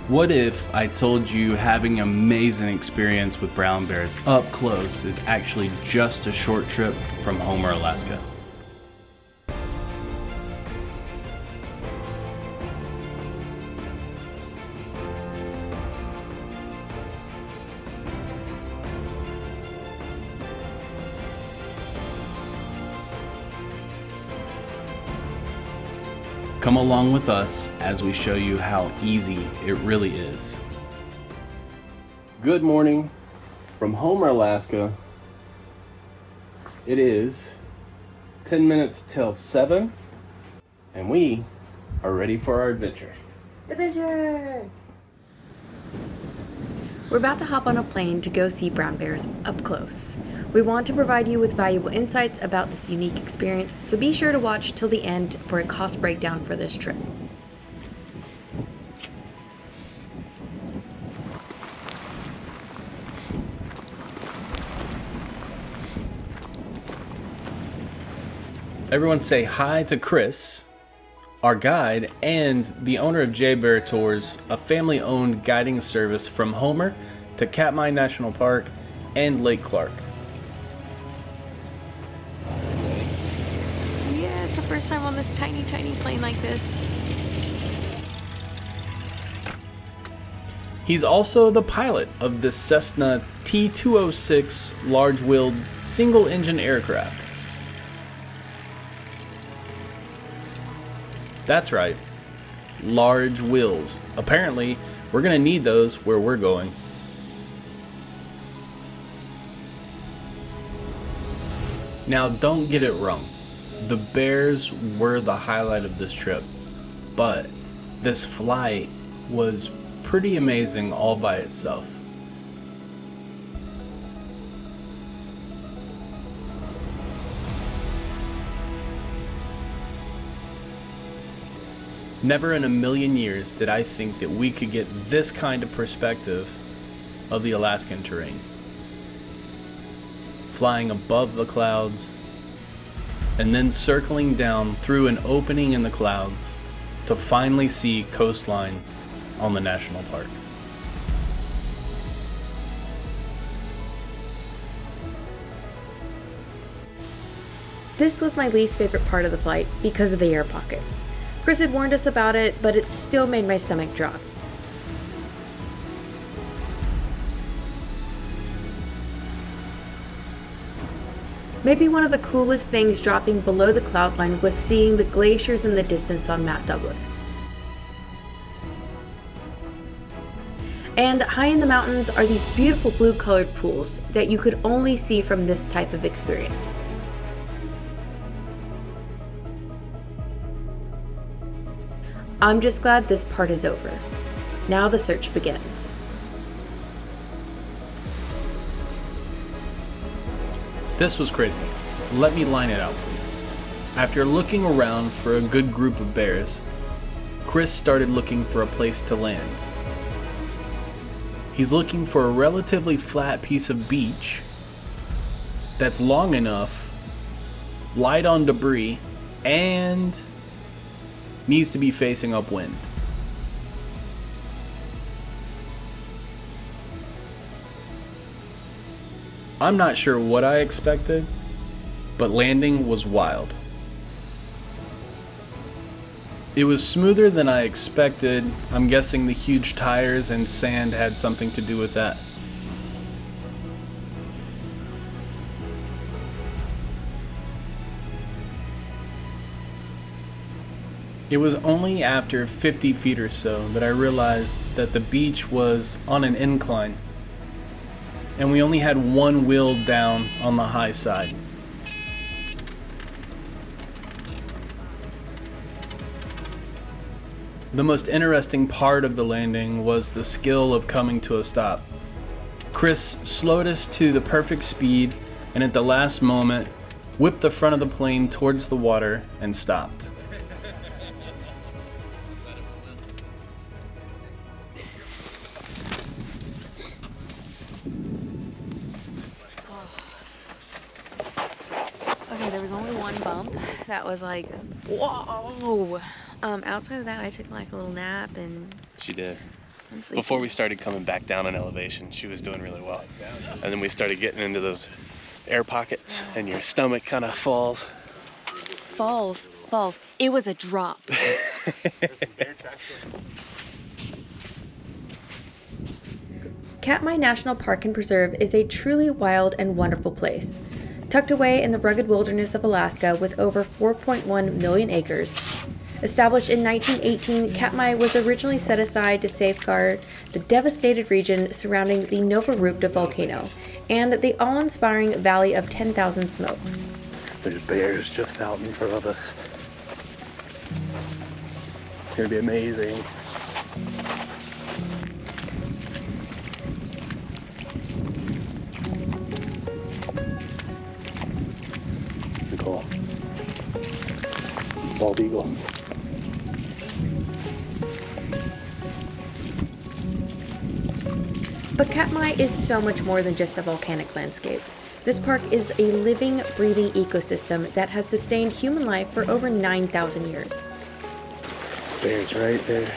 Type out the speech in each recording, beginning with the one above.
What if I told you having an amazing experience with brown bears up close is actually just a short trip from Homer, Alaska? Come along with us as we show you how easy it really is. Good morning from Homer, Alaska. It is 10 minutes till 7, and we are ready for our adventure. Adventure! We're about to hop on a plane to go see brown bears up close. We want to provide you with valuable insights about this unique experience, so be sure to watch till the end for a cost breakdown for this trip. Everyone say hi to Chris, our guide, and the owner of J Bear Tours, a family-owned guiding service from Homer to Katmai National Park and Lake Clark. Yeah, it's the first time on this tiny plane like this. He's also the pilot of the Cessna T206 large-wheeled single-engine aircraft. That's right, large wheels. Apparently, we're gonna need those where we're going. Now, don't get it wrong. The bears were the highlight of this trip, but this flight was pretty amazing all by itself. Never in a million years did I think that we could get this kind of perspective of the Alaskan terrain. Flying above the clouds, and then circling down through an opening in the clouds to finally see coastline on the national park. This was my least favorite part of the flight because of the air pockets. Chris had warned us about it, but it still made my stomach drop. Maybe one of the coolest things dropping below the cloud line was seeing the glaciers in the distance on Mount Douglas. And high in the mountains are these beautiful blue-colored pools that you could only see from this type of experience. I'm just glad this part is over. Now the search begins. This was crazy. Let me line it out for you. After looking around for a good group of bears, Chris started looking for a place to land. He's looking for a relatively flat piece of beach that's long enough, light on debris, and needs to be facing upwind. I'm not sure what I expected, but landing was wild. It was smoother than I expected. I'm guessing the huge tires and sand had something to do with that. It was only after 50 feet or so that I realized that the beach was on an incline, and we only had one wheel down on the high side. The most interesting part of the landing was the skill of coming to a stop. Chris slowed us to the perfect speed, and at the last moment, whipped the front of the plane towards the water and stopped. Okay, there was only one bump that was like, whoa. Outside of that, I took like a little nap and She did. Before we started coming back down in elevation, she was doing really well. And then we started getting into those air pockets and your stomach kind of falls. Falls. It was a drop. Katmai National Park and Preserve is a truly wild and wonderful place. Tucked away in the rugged wilderness of Alaska with over 4.1 million acres, established in 1918, Katmai was originally set aside to safeguard the devastated region surrounding the Nova Rupta volcano and the awe-inspiring Valley of 10,000 Smokes. There's bears just out in front of us. It's gonna be amazing. Nicole. Bald eagle. But Katmai is so much more than just a volcanic landscape. This park is a living, breathing ecosystem that has sustained human life for over 9,000 years. Bears right there.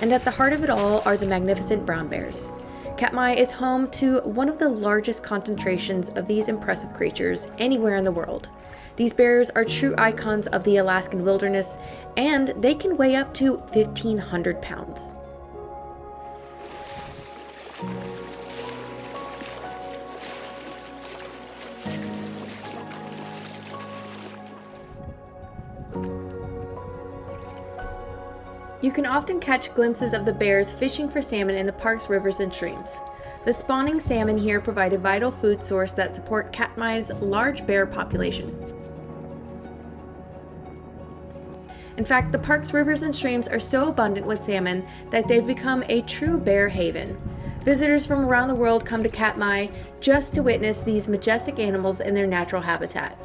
And at the heart of it all are the magnificent brown bears. Katmai is home to one of the largest concentrations of these impressive creatures anywhere in the world. These bears are true icons of the Alaskan wilderness, and they can weigh up to 1,500 pounds. You can often catch glimpses of the bears fishing for salmon in the park's rivers and streams. The spawning salmon here provide a vital food source that support Katmai's large bear population. In fact, the park's rivers and streams are so abundant with salmon that they've become a true bear haven. Visitors from around the world come to Katmai just to witness these majestic animals in their natural habitat.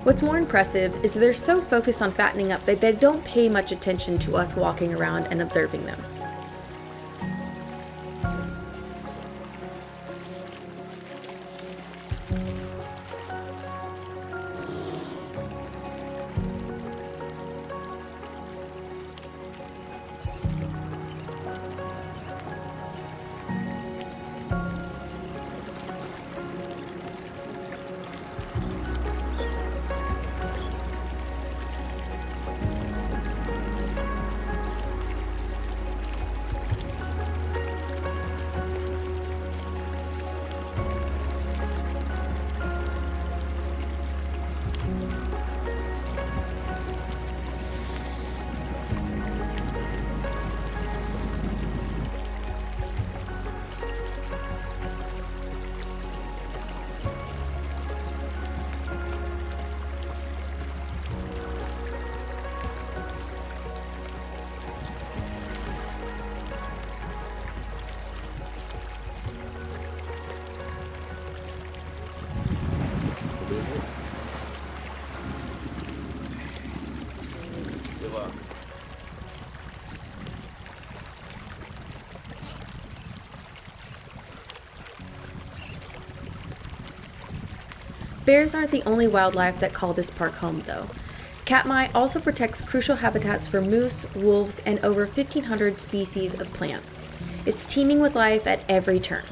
What's more impressive is they're so focused on fattening up that they don't pay much attention to us walking around and observing them. Bears aren't the only wildlife that call this park home, though. Katmai also protects crucial habitats for moose, wolves, and over 1,500 species of plants. It's teeming with life at every turn.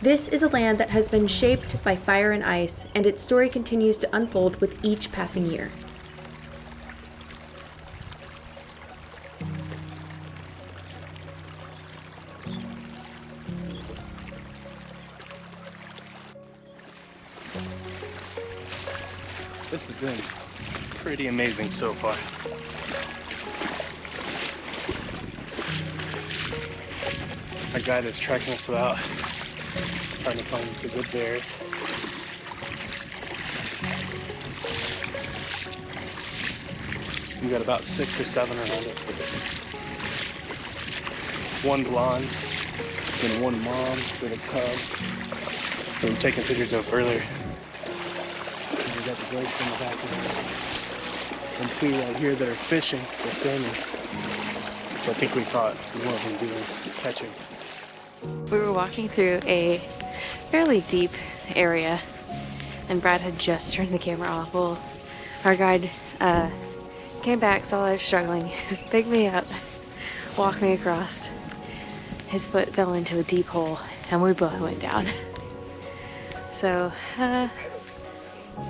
This is a land that has been shaped by fire and ice, and its story continues to unfold with each passing year. This has been pretty amazing so far. Our guide is tracking us about, trying to find the good bears. We got about 6 or 7 around us with it. One blonde, and one mom with a cub. We were taking pictures of earlier. we got the glacier in the background. And two right here that are fishing for salmon. So I think we thought more of them doing catching. We were walking through a fairly deep area, and Brad had just turned the camera off. Well, our guide came back, saw I was struggling, picked me up, walked me across. His foot fell into a deep hole, and we both went down. So,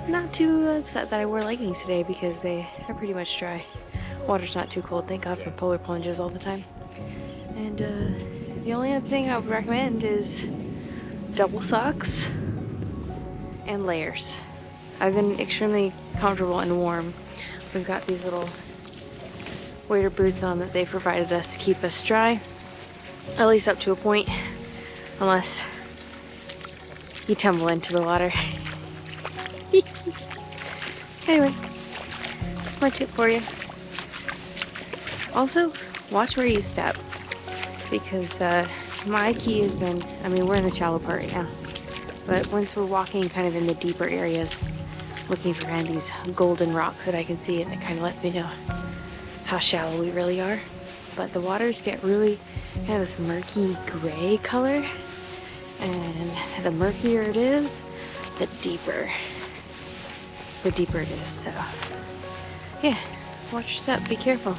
not too upset that I wore leggings today because they are pretty much dry. Water's not too cold, thank God for polar plunges all the time. And the only other thing I would recommend is double socks and layers. I've been extremely comfortable and warm. We've got these little wader boots on that they provided us to keep us dry, at least up to a point, unless you tumble into the water. Anyway, that's my tip for you. Also, watch where you step, because my key has been, I mean, we're in the shallow part right now, but once we're walking kind of in the deeper areas, looking for kind of these golden rocks that I can see, and it kind of lets me know how shallow we really are. But the waters get really kind of this murky gray color, and the murkier it is, the deeper it is. So yeah, watch your step, be careful,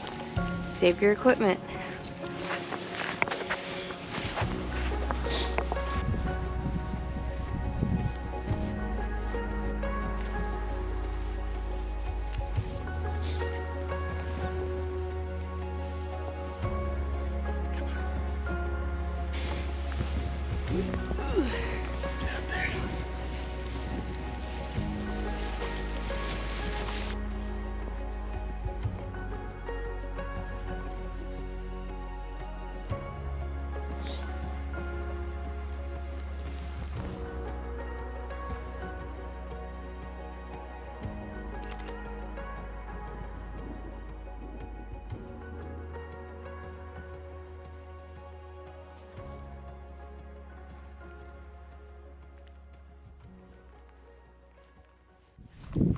save your equipment.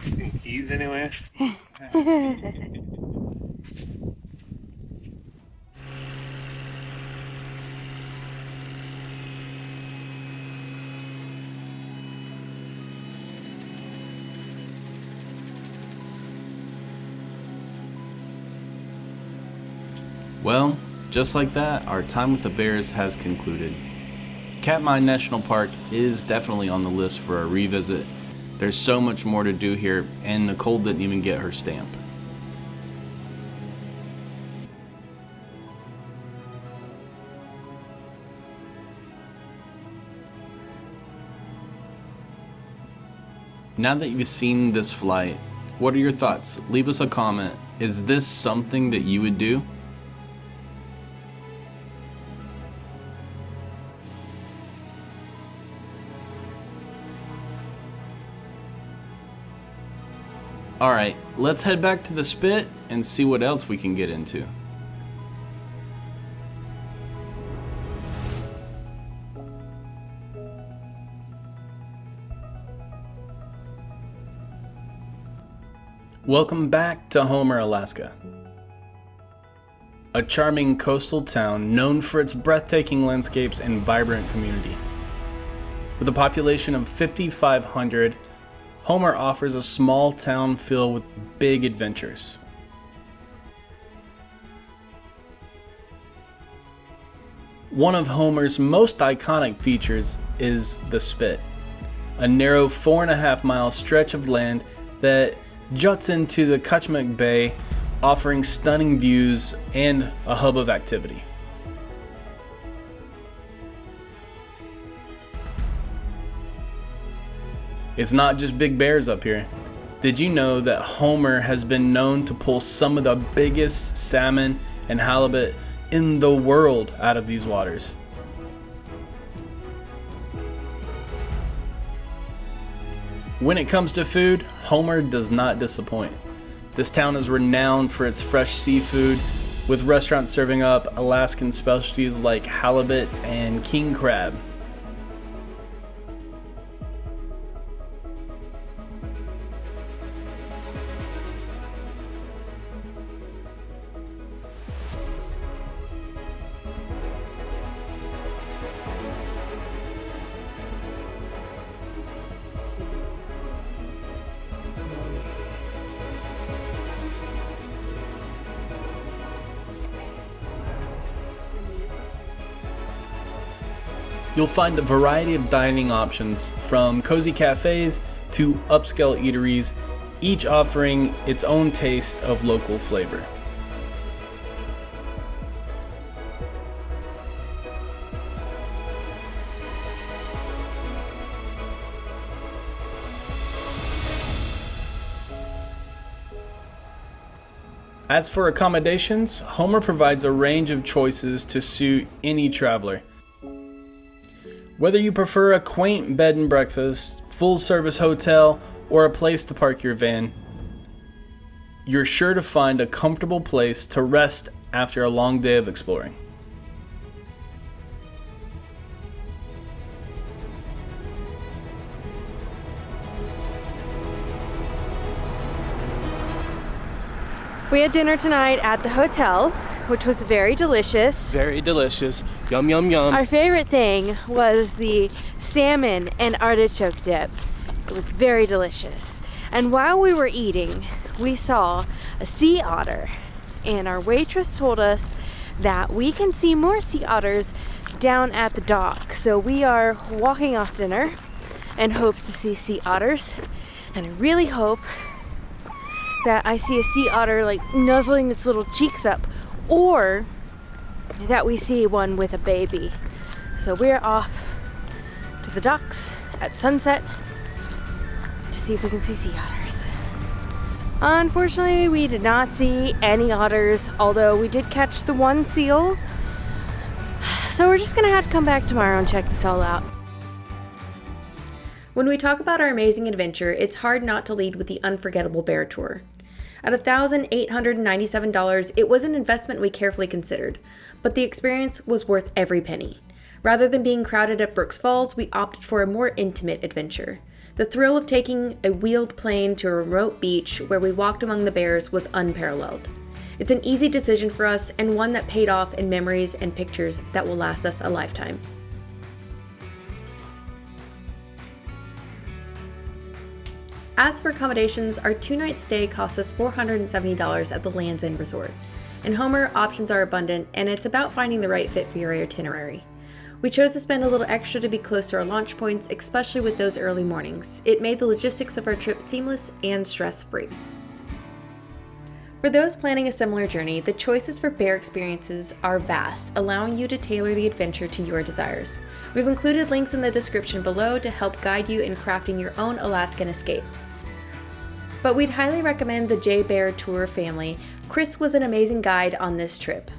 Some keys anyway. Well, just like that, our time with the bears has concluded. Katmai National Park is definitely on the list for a revisit. There's so much more to do here, and Nicole didn't even get her stamp. Now that you've seen this flight, what are your thoughts? Leave us a comment. Is this something that you would do? Alright, let's head back to the spit and see what else we can get into. Welcome back to Homer, Alaska. A charming coastal town known for its breathtaking landscapes and vibrant community. With a population of 5,500, Homer offers a small town filled with big adventures. One of Homer's most iconic features is the Spit, a narrow 4.5-mile stretch of land that juts into the Katmai Bay, offering stunning views and a hub of activity. It's not just big bears up here. Did you know that Homer has been known to pull some of the biggest salmon and halibut in the world out of these waters? When it comes to food, Homer does not disappoint. This town is renowned for its fresh seafood, with restaurants serving up Alaskan specialties like halibut and king crab. You'll find a variety of dining options, from cozy cafes to upscale eateries, each offering its own taste of local flavor. As for accommodations, Homer provides a range of choices to suit any traveler. Whether you prefer a quaint bed and breakfast, full-service hotel, or a place to park your van, you're sure to find a comfortable place to rest after a long day of exploring. We had dinner tonight at the hotel, which was very delicious. Very delicious. Yum, yum, yum. Our favorite thing was the salmon and artichoke dip. It was very delicious. And while we were eating, we saw a sea otter. And our waitress told us that we can see more sea otters down at the dock. So we are walking off dinner in hopes to see sea otters. And I really hope that I see a sea otter like nuzzling its little cheeks up, or that we see one with a baby. So we're off to the docks at sunset to see if we can see sea otters. Unfortunately, we did not see any otters, although we did catch the one seal. So we're just gonna have to come back tomorrow and check this all out. When we talk about our amazing adventure, it's hard not to lead with the unforgettable bear tour. At $1,897, it was an investment we carefully considered, but the experience was worth every penny. Rather than being crowded at Brooks Falls, we opted for a more intimate adventure. The thrill of taking a wheeled plane to a remote beach where we walked among the bears was unparalleled. It's an easy decision for us, and one that paid off in memories and pictures that will last us a lifetime. As for accommodations, our 2-night stay cost us $470 at the Land's End Resort. In Homer, options are abundant, and it's about finding the right fit for your itinerary. We chose to spend a little extra to be close to our launch points, especially with those early mornings. It made the logistics of our trip seamless and stress-free. For those planning a similar journey, the choices for bear experiences are vast, allowing you to tailor the adventure to your desires. We've included links in the description below to help guide you in crafting your own Alaskan escape. But we'd highly recommend the J Bear Tour family. Chris was an amazing guide on this trip.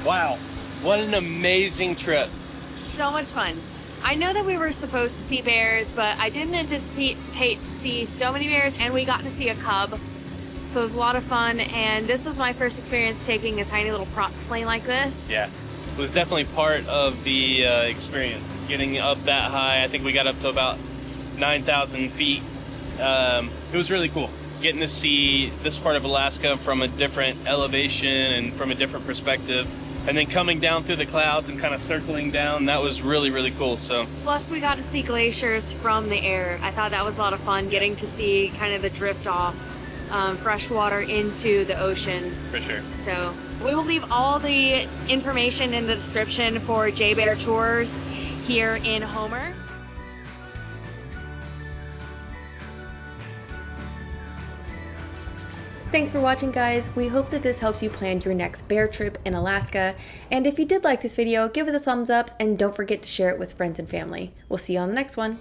Wow, what an amazing trip. So much fun. I know that we were supposed to see bears, but I didn't anticipate to see so many bears, and we got to see a cub. So it was a lot of fun, and this was my first experience taking a tiny little prop plane like this. Yeah, it was definitely part of the experience. Getting up that high, I think we got up to about 9,000 feet. It was really cool. Getting to see this part of Alaska from a different elevation and from a different perspective. And then coming down through the clouds and kind of circling down, that was really, really cool. So plus we got to see glaciers from the air. I thought that was a lot of fun, getting to see kind of the drift off fresh water into the ocean. For sure. So we will leave all the information in the description for J Bear Tours here in Homer. Thanks for watching, guys. We hope that this helps you plan your next bear trip in Alaska. And if you did like this video, give us a thumbs up and don't forget to share it with friends and family. We'll see you on the next one.